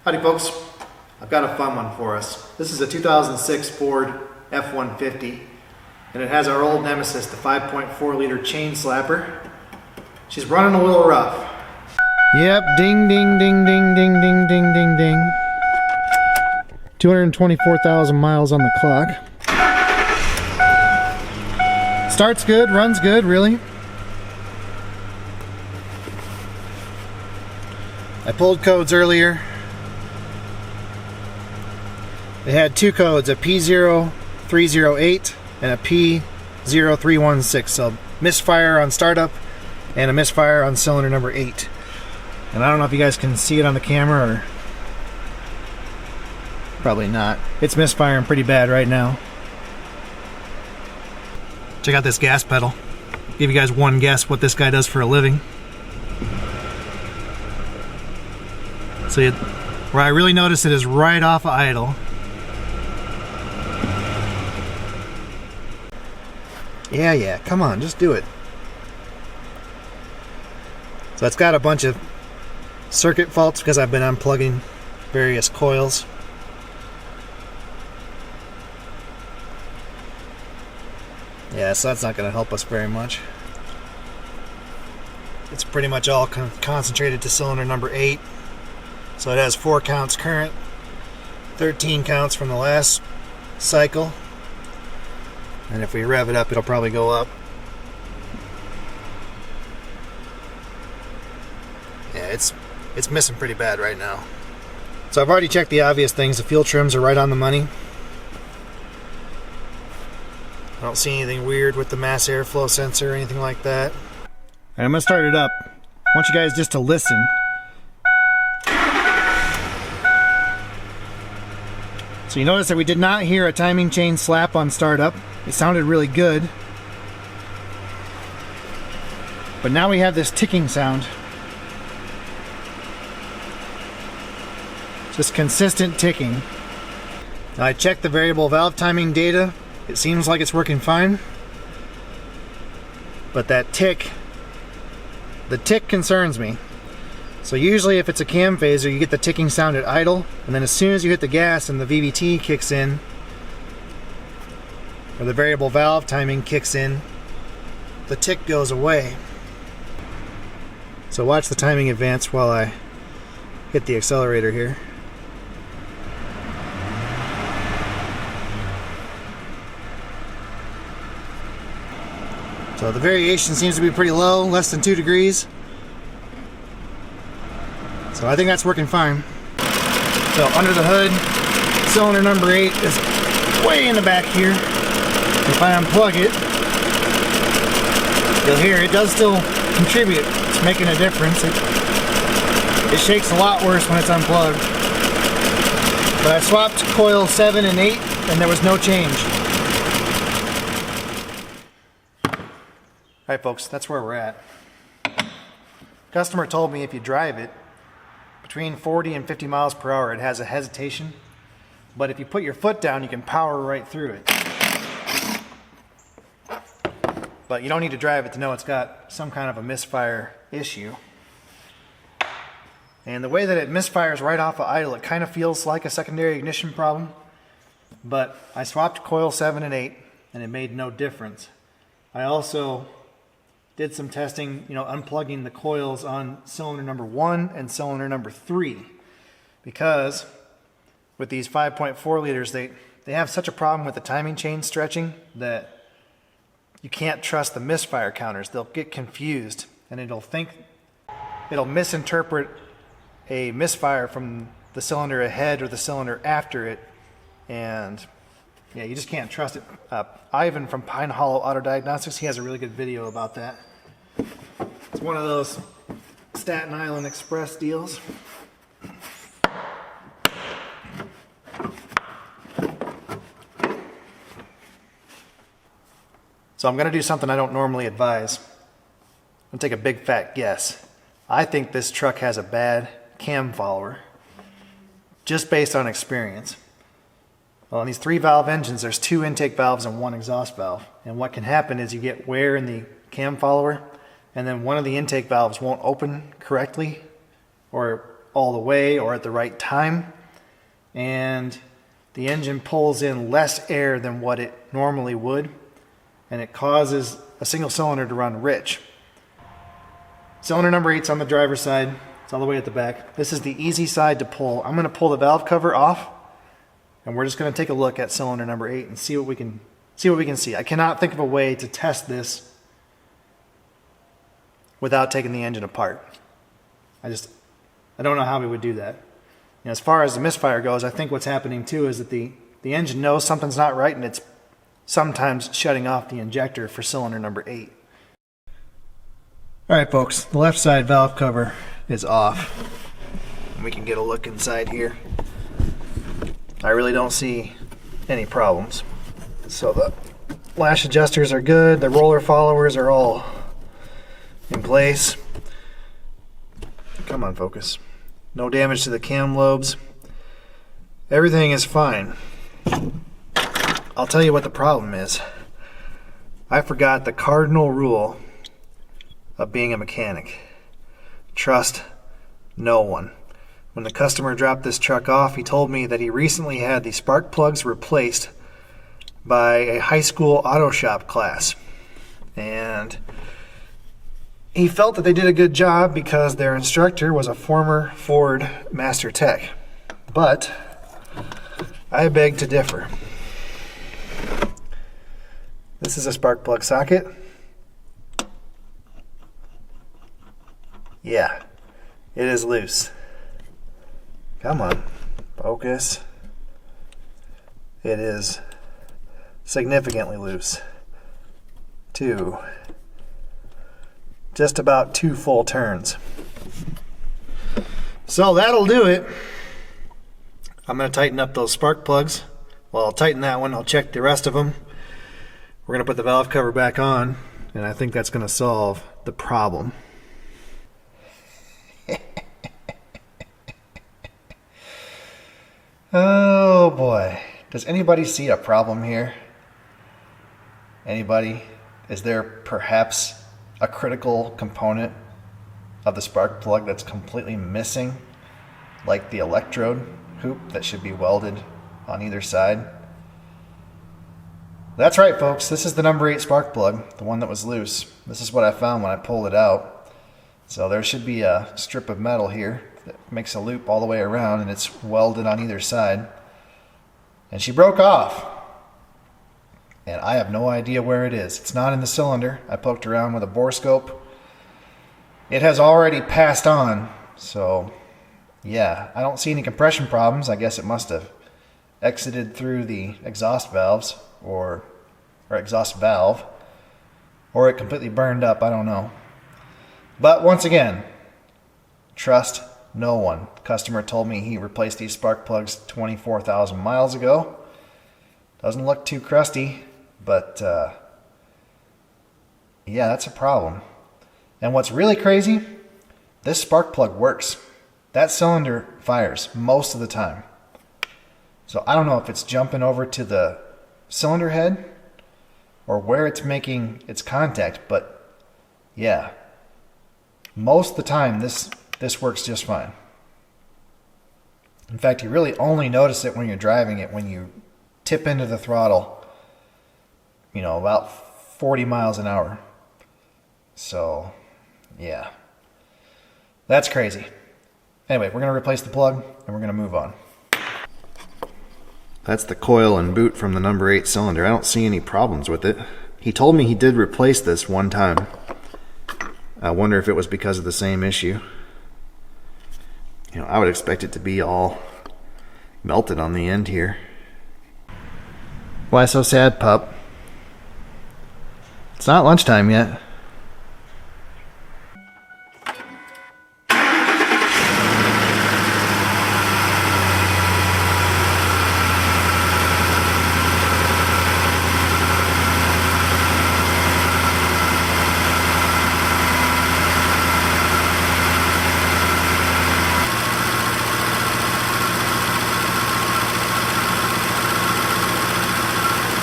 Howdy folks, I've got a fun one for us. This is a 2006 Ford F-150 and it has our old nemesis, the 5.4 liter chain slapper. She's running a little rough. Yep, ding ding ding ding ding ding ding ding ding. 224,000 miles on the clock. Starts good, runs good, really. I pulled codes earlier. They had two codes, a P0308 and a P0316. So misfire on startup and a misfire on cylinder number 8. And I don't know if you guys can see it on the camera or probably not. It's misfiring pretty bad right now. Check out this gas pedal. Give you guys one guess what this guy does for a living. So where I really notice it is right off of idle. Yeah, come on, just do it. So it's got a bunch of circuit faults because I've been unplugging various coils. Yeah, so that's not going to help us very much. It's pretty much all concentrated to cylinder number 8. So it has 4 counts current, 13 counts from the last cycle. And if we rev it up, it'll probably go up. Yeah, it's missing pretty bad right now. So I've already checked the obvious things. The fuel trims are right on the money. I don't see anything weird with the mass airflow sensor or anything like that. Alright, I'm going to start it up. I want you guys just to listen. So you notice that we did not hear a timing chain slap on startup. It sounded really good. But now we have this ticking sound. Just consistent ticking. Now I checked the variable valve timing data. It seems like it's working fine. But that tick, the tick concerns me. So usually if it's a cam phaser, you get the ticking sound at idle, and then as soon as you hit the gas and the VVT kicks in, or the variable valve timing kicks in, the tick goes away. So watch the timing advance while I hit the accelerator here. So the variation seems to be pretty low, less than 2 degrees. So I think that's working fine. So under the hood, cylinder number 8 is way in the back here. If I unplug it, you'll hear it does still contribute. It's making a difference. It shakes a lot worse when it's unplugged. But I swapped coil 7 and 8 and there was no change. Alright folks, that's where we're at. Customer told me if you drive it between 40 and 50 miles per hour, it has a hesitation. But if you put your foot down, you can power right through it. But you don't need to drive it to know it's got some kind of a misfire issue. And the way that it misfires right off of idle, it kind of feels like a secondary ignition problem. But I swapped coil 7 and 8 and it made no difference. I also did some testing, unplugging the coils on cylinder number 1 and cylinder number 3. Because with these 5.4 liters, they have such a problem with the timing chain stretching that you can't trust the misfire counters. They'll get confused and it'll misinterpret a misfire from the cylinder ahead or the cylinder after it. And yeah, you just can't trust it. Ivan from Pine Hollow Auto Diagnostics, he has a really good video about that. It's one of those Staten Island Express deals. So I'm going to do something I don't normally advise. I'm going to take a big fat guess. I think this truck has a bad cam follower, just based on experience. Well, on these 3-valve engines, there's 2 intake valves and 1 exhaust valve. And what can happen is you get wear in the cam follower, and then one of the intake valves won't open correctly, or all the way or at the right time, and the engine pulls in less air than what it normally would, and it causes a single cylinder to run rich. Cylinder number 8's on the driver's side. It's all the way at the back. This is the easy side to pull. I'm going to pull the valve cover off, and we're just going to take a look at cylinder number 8 and see what we can see. I cannot think of a way to test this without taking the engine apart. I don't know how we would do that. As far as the misfire goes, I think what's happening too is that the engine knows something's not right, and it's sometimes shutting off the injector for cylinder number 8. Alright folks, the left side valve cover is off. We can get a look inside here. I really don't see any problems. So the lash adjusters are good, the roller followers are all in place. Come on, focus. No damage to the cam lobes. Everything is fine. I'll tell you what the problem is. I forgot the cardinal rule of being a mechanic. Trust no one. When the customer dropped this truck off, he told me that he recently had the spark plugs replaced by a high school auto shop class. And he felt that they did a good job because their instructor was a former Ford Master Tech. But I beg to differ. This is a spark plug socket. Yeah, it is loose. Come on, focus. It is significantly loose. Just about 2 full turns. So that'll do it. I'm going to tighten up those spark plugs. Well, I'll tighten that one. I'll check the rest of them. We're going to put the valve cover back on, and I think that's going to solve the problem. Oh boy. Does anybody see a problem here? Anybody? Is there perhaps a critical component of the spark plug that's completely missing, like the electrode hoop that should be welded on either side? That's right, folks. This is the number 8 spark plug, the one that was loose. This is what I found when I pulled it out. So there should be a strip of metal here that makes a loop all the way around, and it's welded on either side. And she broke off. And I have no idea where it is. It's not in the cylinder. I poked around with a borescope. It has already passed on. So, yeah, I don't see any compression problems. I guess it must have exited through the exhaust valves or exhaust valve, or it completely burned up. I don't know. But once again, trust no one. The customer told me he replaced these spark plugs 24,000 miles ago. Doesn't look too crusty, but yeah, that's a problem. And what's really crazy, this spark plug works. That cylinder fires most of the time. So I don't know if it's jumping over to the cylinder head or where it's making its contact, but yeah, most of the time this works just fine. In fact, you really only notice it when you're driving it, when you tip into the throttle, about 40 miles an hour. So, yeah. That's crazy. Anyway, we're going to replace the plug, and we're going to move on. That's the coil and boot from the number 8 cylinder. I don't see any problems with it. He told me he did replace this one time. I wonder if it was because of the same issue. I would expect it to be all melted on the end here. Why so sad, pup? It's not lunchtime yet.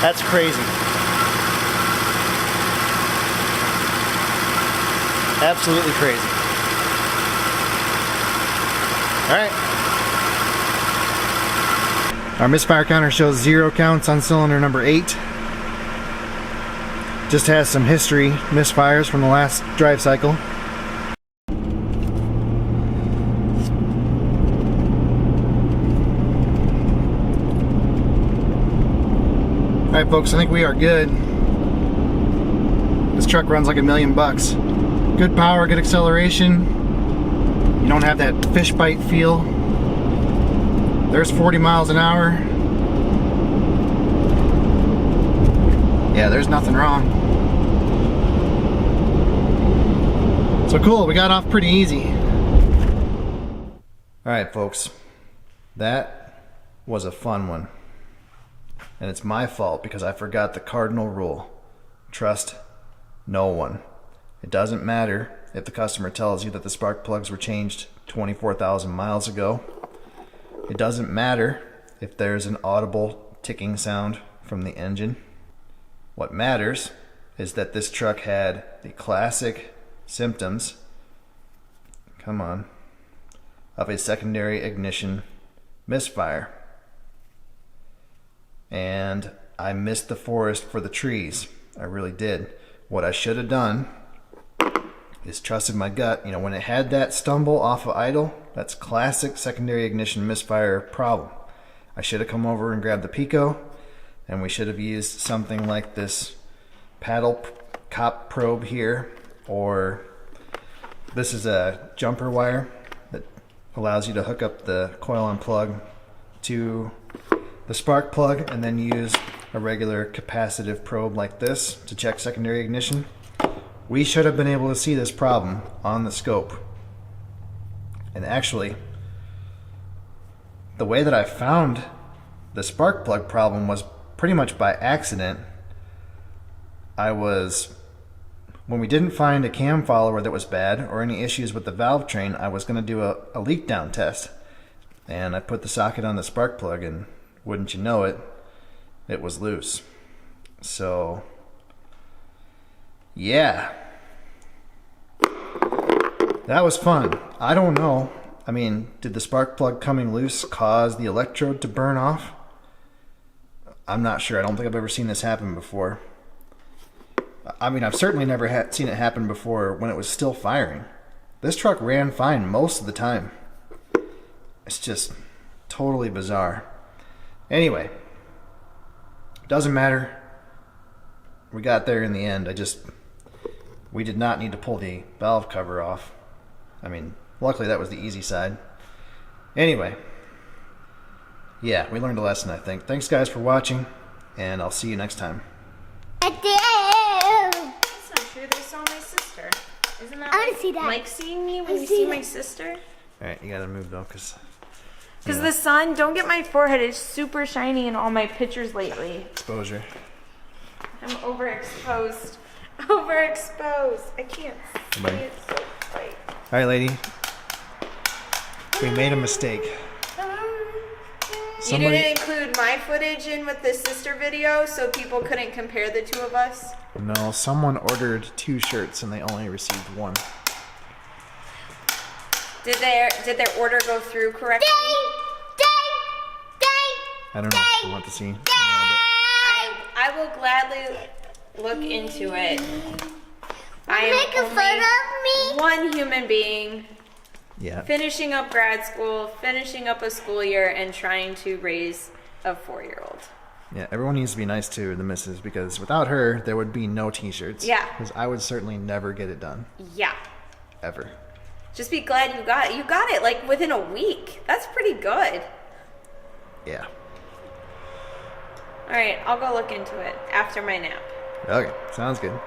That's crazy. Absolutely crazy. Alright. Our misfire counter shows 0 counts on cylinder number 8. Just has some history misfires from the last drive cycle. Alright folks, I think we are good. This truck runs like $1,000,000. Good power, good acceleration. You don't have that fish bite feel. There's 40 miles an hour. Yeah, there's nothing wrong. So cool, we got off pretty easy. Alright folks, that was a fun one. And it's my fault because I forgot the cardinal rule. Trust no one. It doesn't matter if the customer tells you that the spark plugs were changed 24,000 miles ago. It doesn't matter if there's an audible ticking sound from the engine. What matters is that this truck had the classic symptoms, come on, of a secondary ignition misfire. And I missed the forest for the trees. I really did. What I should have done is trusted my gut. You know, when it had that stumble off of idle, that's classic secondary ignition misfire problem. I should have come over and grabbed the Pico, and we should have used something like this paddle cop probe here, or this is a jumper wire that allows you to hook up the coil on plug to the spark plug and then use a regular capacitive probe like this to check secondary ignition. We should have been able to see this problem on the scope. And actually, the way that I found the spark plug problem was pretty much by accident. When we didn't find a cam follower that was bad or any issues with the valve train, I was going to do a leak down test. And I put the socket on the spark plug, and wouldn't you know it, it was loose. So yeah, that was fun. I don't know. I mean, did the spark plug coming loose cause the electrode to burn off? I'm not sure. I don't think I've ever seen this happen before. I mean, I've certainly never seen it happen before when it was still firing. This truck ran fine most of the time. It's just totally bizarre. Anyway, doesn't matter. We got there in the end. We did not need to pull the valve cover off. I mean, luckily that was the easy side. Anyway, yeah, we learned a lesson, I think. Thanks guys for watching, and I'll see you next time. That's not true. They saw my sister. Isn't that I want to see that. like seeing me when you see my sister? Alright, you gotta move though, because the sun, don't get my forehead. It's super shiny in all my pictures lately. exposure. I'm overexposed. Overexposed. I can't see Bye. it so tight. Alright, lady. We made a mistake. You didn't include my footage in with the sister video so people couldn't compare the two of us? No, someone ordered 2 shirts and they only received 1. Did their order go through correctly? I don't know. I want to see. I will gladly look into it. I Make a am photo of me. one human being Yeah. finishing up grad school, finishing up a school year, and trying to raise a 4-year-old. Yeah, everyone needs to be nice to the missus, because without her, there would be no t-shirts. Yeah. Because I would certainly never get it done. Yeah. Ever. Just be glad you got it. You got it like within a week. That's pretty good. Yeah. All right, I'll go look into it after my nap. Okay, sounds good.